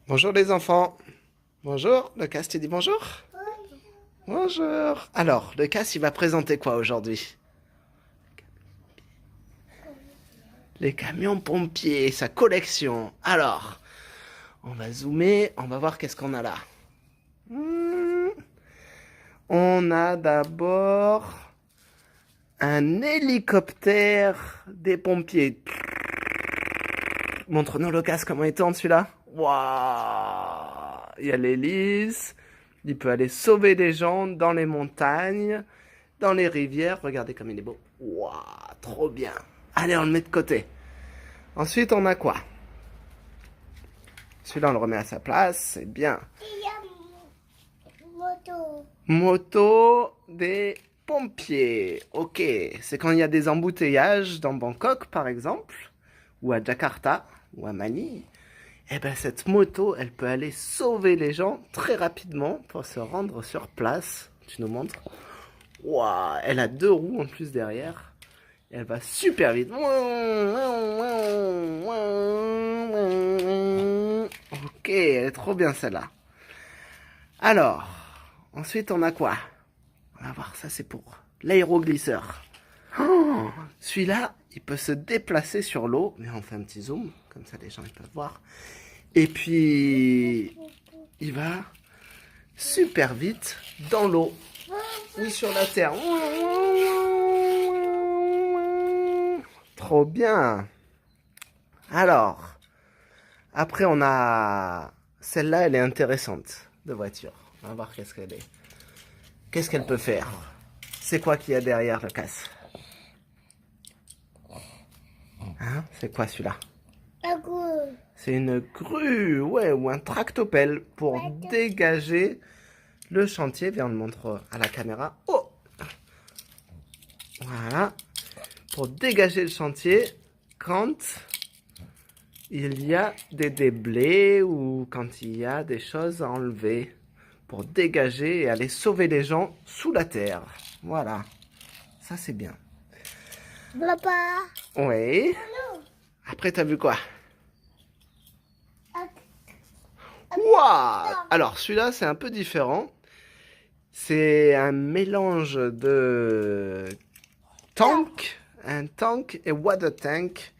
Bonjour les enfants. Bonjour, Lucas, tu dis bonjour? Bonjour. Alors, Lucas, il va présenter quoi aujourd'hui? Les camions pompiers, sa collection. Alors, on va zoomer, on va voir qu'est-ce qu'on a là. On a d'abord un hélicoptère des pompiers. Montre-nous, Lucas, comment il tourne celui-là. Waouh! Il y a l'hélice. Il peut aller sauver des gens dans les montagnes, dans les rivières. Regardez comme il est beau. Waouh, trop bien. Allez, on le met de côté. Ensuite, on a quoi? Celui-là, on le remet à sa place. C'est bien. Il y a moto. Moto des pompiers. Ok, c'est quand il y a des embouteillages dans Bangkok, par exemple, ou à Jakarta, ou à Manille. Eh ben, cette moto, elle peut aller sauver les gens très rapidement pour se rendre sur place. Tu nous montres? Waouh, elle a 2 roues en plus derrière. Et elle va super vite. Ok, elle est trop bien celle-là. Alors, ensuite on a quoi? On va voir, ça c'est pour l'aéroglisseur. Oh, celui-là, il peut se déplacer sur l'eau. Mais on fait un petit zoom, comme ça les gens ils peuvent voir. Et puis, il va super vite dans l'eau ou sur la terre. Trop bien. Alors, après on a celle-là, elle est intéressante de voiture. On va voir qu'est-ce qu'elle est. Qu'est-ce qu'elle peut faire? C'est quoi qu'il y a derrière le casse? Hein? C'est quoi celui-là? Un coup. C'est une grue, ouais, ou un tractopelle pour dégager le chantier. Viens, on le montre à la caméra. Oh! Voilà. Pour dégager le chantier quand il y a des déblais ou quand il y a des choses à enlever. Pour dégager et aller sauver les gens sous la terre. Voilà. Ça, c'est bien. Papa. Oui. Après, t'as vu quoi? Waouh! Alors, celui-là, c'est un peu différent. C'est un mélange de un tank et water tank.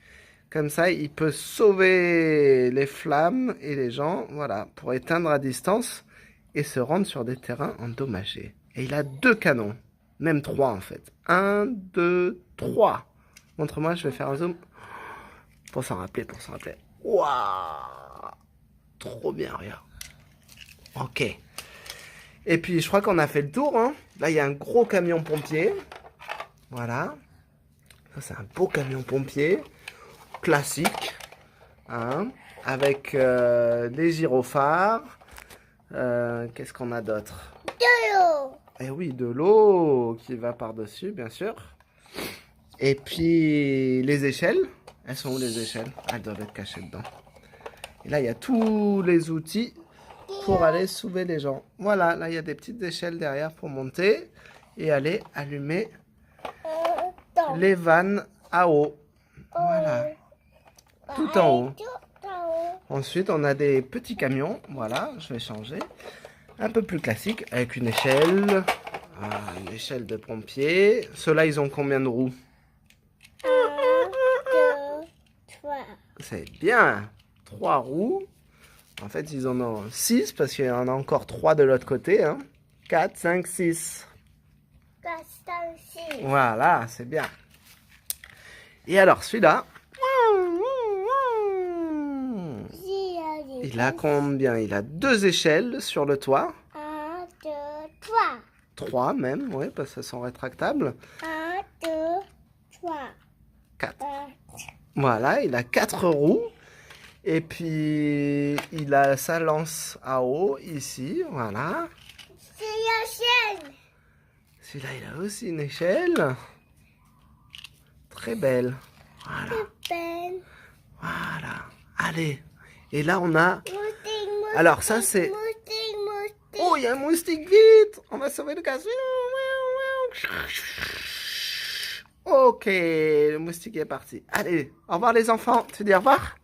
Comme ça, il peut sauver les flammes et les gens, voilà, pour éteindre à distance et se rendre sur des terrains endommagés. Et il a 2 canons, même 3 en fait. 1, 2, 3. Montre-moi, je vais faire un zoom. Pour s'en rappeler, Waouh! Trop bien, regarde. Ok. Et puis, je crois qu'on a fait le tour. Hein. Là, il y a un gros camion pompier. Voilà. Ça, c'est un beau camion pompier. Classique. Hein, avec des gyrophares. Qu'est-ce qu'on a d'autre? De l'eau. Eh oui, de l'eau qui va par-dessus, bien sûr. Et puis, les échelles. Elles sont où, les échelles? Elles doivent être cachées dedans. Et là, il y a tous les outils pour aller sauver les gens. Voilà, là, il y a des petites échelles derrière pour monter et aller allumer les vannes à eau. Voilà, tout en haut. Ensuite, on a des petits camions. Voilà, je vais changer. Un peu plus classique, avec une échelle. Ah, une échelle de pompier. Ceux-là, ils ont combien de roues? 1, 2, 3. C'est bien. 3 roues. En fait, ils en ont 6 parce qu'il y en a encore 3 de l'autre côté. Hein. 4, 5, 6. 4, 5, 6. Voilà, c'est bien. Et alors, celui-là, il a combien? Il a 2 échelles sur le toit. 1, 2, 3. 3 même, oui, parce qu'elles sont rétractables. 1, 2, 3. 4. Voilà, il a 4 roues. Et puis, il a sa lance à eau ici, voilà. C'est la chaîne. Celui-là, il a aussi une échelle. Très belle. Voilà, Ben. voilà. Allez. Et là, on a... Moustique. Alors, ça, c'est... Moustique. Oh, il y a un moustique, vite! On va sauver le gaz. Ok, le moustique est parti. Allez, au revoir les enfants. Tu dis au revoir?